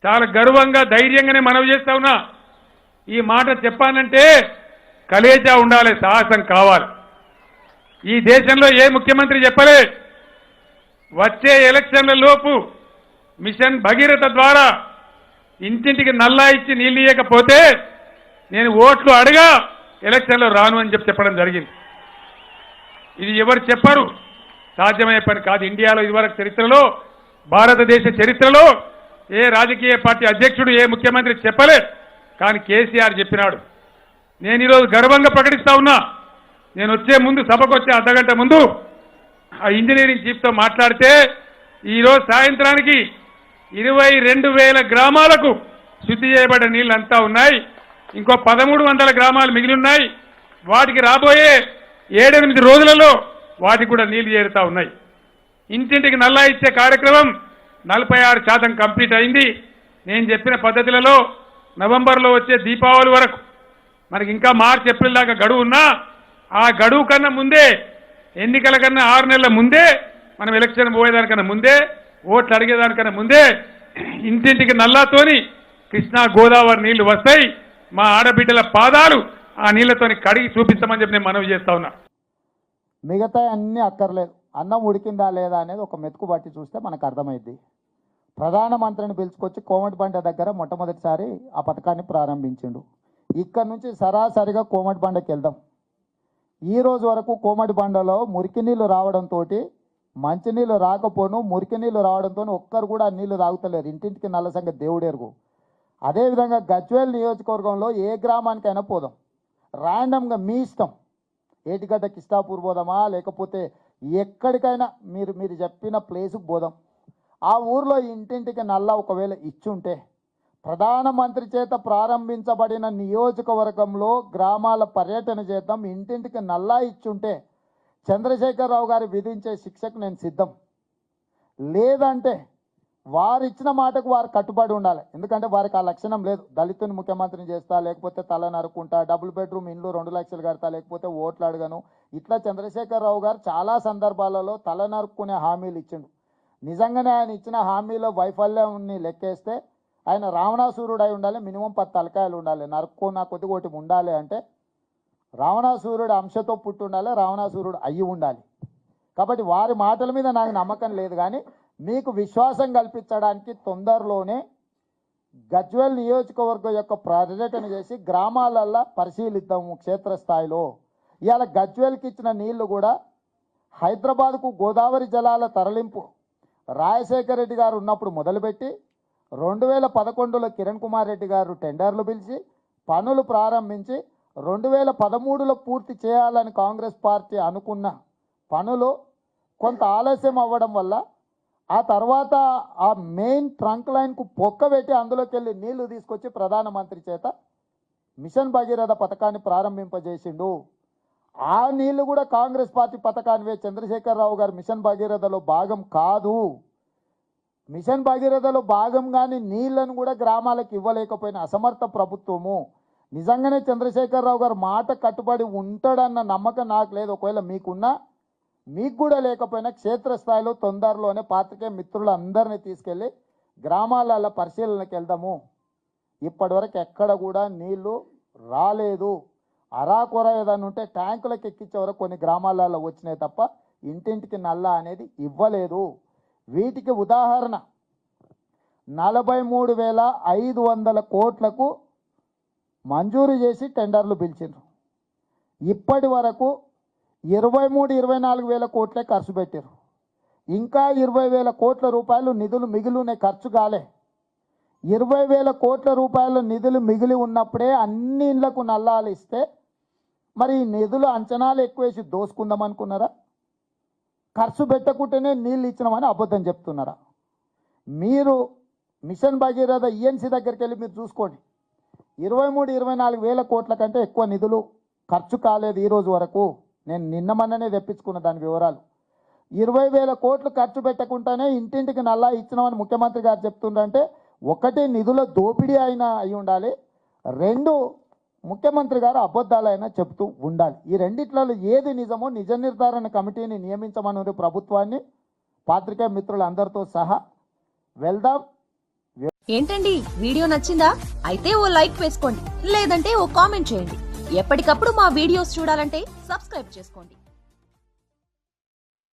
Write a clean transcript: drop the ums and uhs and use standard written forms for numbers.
చాలా గర్వంగా ధైర్యంగానే మనవి చేస్తా ఉన్నా. ఈ మాట చెప్పానంటే కలేజా ఉండాలి, సాహసం కావాలి. ఈ దేశంలో ఏ ముఖ్యమంత్రి చెప్పలే వచ్చే ఎలక్షన్ల లోపు మిషన్ భగీరథ ద్వారా ఇంటింటికి నల్లా ఇచ్చి నీళ్ళు ఇవ్వకపోతే నేను ఓట్లు అడగా ఎలక్షన్లో రాను అని చెప్పడం జరిగింది. ఇది ఎవరు చెప్పరు, సాధ్యమయ్యే పని కాదు. ఇండియాలో ఇదివరకు చరిత్రలో, భారతదేశ చరిత్రలో ఏ రాజకీయ పార్టీ అధ్యక్షుడు, ఏ ముఖ్యమంత్రి చెప్పలే. కానీ కేసీఆర్ చెప్పినాడు. నేను ఈరోజు గర్వంగా ప్రకటిస్తా ఉన్నా. నేను వచ్చే ముందు, సభకు వచ్చే అర్ధగంట ముందు ఆ ఇంజనీరింగ్ చీఫ్తో మాట్లాడితే ఈరోజు సాయంత్రానికి 22,000 గ్రామాలకు శుద్ధి చేయబడ్డ నీళ్ళు అంతా ఉన్నాయి. ఇంకో 1,300 గ్రామాలు మిగిలి ఉన్నాయి. వాటికి రాబోయే 7-8 రోజులలో వాటికి కూడా నీళ్లు చేరుతా ఉన్నాయి. ఇంటింటికి నల్లా ఇచ్చే కార్యక్రమం 46% కంప్లీట్ అయింది. నేను చెప్పిన పద్ధతులలో నవంబర్లో వచ్చే దీపావళి వరకు, మనకి ఇంకా మార్చి ఏప్రిల్ దాకా గడువు ఉన్నా, ఆ గడువు కన్నా ముందే, ఎన్నికల కన్నా 6 నెలల ముందే, మనం ఎలక్షన్ పోయేదానికన్నా ముందే, ఓట్లు అడిగేదానికన్నా ముందే ఇంటింటికి నల్లాతోని కృష్ణా గోదావరి నీళ్లు వస్తాయి. మా ఆడబిడ్డల పాదాలు ఆ నీళ్లతోని కడిగి చూపించమని చెప్పి నేను మనవి చేస్తా ఉన్నా. మిగతా అన్నీ అక్కర్లేదు, అన్నం ఉడికిందా లేదా అనేది ఒక మెతుకు బట్టి చూస్తే మనకు అర్థమైద్ది. ప్రధానమంత్రిని పిలుచుకొచ్చి కోమటిబండ దగ్గర మొట్టమొదటిసారి ఆ పథకాన్ని ప్రారంభించిండు. ఇక్కడ నుంచి సరాసరిగా కోమటిబండకి వెళ్దాం. ఈ రోజు వరకు కోమటిబండలో మురికి నీళ్లు రావడంతో, మంచినీళ్ళు రాకపోను, మురికి నీళ్లు రావడంతో ఒక్కరు కూడా నీళ్లు తాగుతలేరు. ఇంటింటికి నల్ల సంగతి దేవుడెరుగు. అదేవిధంగా గజ్వేల్ నియోజకవర్గంలో ఏ గ్రామానికైనా పోదాం, ర్యాండమ్గా మీ ఇష్టం, ఏటిగడ్డ కిష్టాపూర్ పోదామా, లేకపోతే ఎక్కడికైనా మీరు చెప్పిన ప్లేసుకు పోదాం. ఆ ఊర్లో ఇంటింటికి నల్లా ఒకవేళ ఇచ్చుంటే, ప్రధానమంత్రి చేత ప్రారంభించబడిన నియోజకవర్గంలో గ్రామాల పర్యటన చేద్దాం, ఇంటింటికి నల్లా ఇచ్చుంటే చంద్రశేఖరరావు గారు విధించే శిక్షకు నేను సిద్ధం. లేదంటే వారు ఇచ్చిన మాటకు వారు కట్టుబడి ఉండాలి. ఎందుకంటే వారికి ఆ లక్షణం లేదు. దళితుని ముఖ్యమంత్రిని చేస్తా, లేకపోతే తల నరుకుంటా, డబుల్ బెడ్రూమ్ ఇండ్లు 2 లక్షలు కడతా, లేకపోతే ఓట్లు అడగను, ఇట్లా చంద్రశేఖరరావు గారు చాలా సందర్భాలలో తల నరుక్కునే హామీలు ఇచ్చిండు. నిజంగానే ఆయన ఇచ్చిన హామీలో వైఫల్యాన్ని లెక్కేస్తే ఆయన రావణాసురుడు అయి ఉండాలి. మినిమం 10 తలకాయలు ఉండాలి. నరుక్కున్న కొద్దిగా ఒకటి ఉండాలి అంటే రావణాసురుడు అంశతో పుట్టి ఉండాలి, రావణాసురుడు అయ్యి ఉండాలి. కాబట్టి వారి మాటల మీద నాకు నమ్మకం లేదు. కానీ మీకు విశ్వాసం కల్పించడానికి తొందరలోనే గజ్వేల్ నియోజకవర్గం యొక్క పర్యటన చేసి గ్రామాలల్లో పరిశీలిద్దాము క్షేత్రస్థాయిలో. ఇవాళ గజ్వేల్కి ఇచ్చిన నీళ్లు కూడా హైదరాబాద్కు గోదావరి జలాల తరలింపు రాజశేఖర రెడ్డి గారు ఉన్నప్పుడు మొదలుపెట్టి 2011లో కిరణ్ కుమార్ రెడ్డి గారు టెండర్లు పిలిచి పనులు ప్రారంభించి 2013లో పూర్తి చేయాలని కాంగ్రెస్ పార్టీ అనుకున్న పనులు కొంత ఆలస్యం అవ్వడం వల్ల ఆ తర్వాత ఆ మెయిన్ ట్రంక్ లైన్కు పొక్కబెట్టి అందులోకి వెళ్ళి నీళ్లు తీసుకొచ్చి ప్రధానమంత్రి చేత మిషన్ భగీరథ పథకాన్ని ప్రారంభింపజేసిండు. ఆ నీళ్లు కూడా కాంగ్రెస్ పార్టీ పథకానివే. చంద్రశేఖరరావు గారు మిషన్ భగీరథలో భాగం కాదు. మిషన్ భగీరథలో భాగం కానీ నీళ్లను కూడా గ్రామాలకు ఇవ్వలేకపోయిన అసమర్థ ప్రభుత్వము. నిజంగానే చంద్రశేఖరరావు గారు మాట కట్టుబడి ఉంటాడన్న నమ్మకం నాకు లేదు. ఒకవేళ మీకున్నా, మీకు కూడా లేకపోయినా క్షేత్రస్థాయిలో తొందరలోనే పాత్రికేయ మిత్రులందరినీ తీసుకెళ్ళి గ్రామాలలో పరిశీలనకి వెళ్దాము. ఇప్పటివరకు ఎక్కడ కూడా నీళ్లు రాలేదు. అరాకొర ఏదైనా ఉంటే ట్యాంకులకు ఎక్కించే వరకు కొన్ని గ్రామాలలో వచ్చినాయి తప్ప ఇంటింటికి నల్లా అనేది ఇవ్వలేదు. వీటికి ఉదాహరణ 43,500 కోట్లకు మంజూరు చేసి టెండర్లు పిలిచిండ్రు. ఇప్పటి వరకు 23-24 వేల కోట్లే ఖర్చు పెట్టారు. ఇంకా 20,000 కోట్ల రూపాయలు నిధులు మిగిలిన ఖర్చు కాలే. 20,000 కోట్ల రూపాయల నిధులు మిగిలి ఉన్నప్పుడే అన్ని ఇళ్లకు నల్లాలు ఇస్తే మరి ఈ నిధులు అంచనాలు ఎక్కువేసి దోసుకుందాం అనుకున్నారా? ఖర్చు పెట్టకుంటేనే నీళ్ళు ఇచ్చినామని అబద్ధం చెప్తున్నారా? మీరు మిషన్ భగీరథ ఈఎన్సీ దగ్గరికి వెళ్ళి మీరు చూసుకోండి. 23-24 వేల కోట్ల కంటే ఎక్కువ నిధులు ఖర్చు కాలేదు ఈ రోజు వరకు. నేను నిన్న మొన్ననే తెప్పించుకున్న దాని వివరాలు. 20,000 కోట్లు ఖర్చు పెట్టకుండానే ఇంటింటికి నల్లా ఇచ్చినామని ముఖ్యమంత్రి గారు చెప్తుండంటే, ఒకటి నిధుల దోపిడీ అయినా అయి ఉండాలి, 2 ముఖ్యమంత్రి గారు అబద్ధాలైనా చెప్తూ ఉండాలి. ఈ రెండిట్లలో ఏది నిజమో నిజ నిర్ధారణ కమిటీని నియమించమని ప్రభుత్వాన్ని పాత్రికేయ మిత్రులందరితో సహా వెళ్దాం. ఏంటండి వీడియో నచ్చిందా? అయితే ఓ లైక్ వేసుకోండి, లేదంటే ఓ కామెంట్ చేయండి. ఎప్పటికప్పుడు మా వీడియోస్ చూడాలంటే సబ్స్క్రైబ్ చేసుకోండి.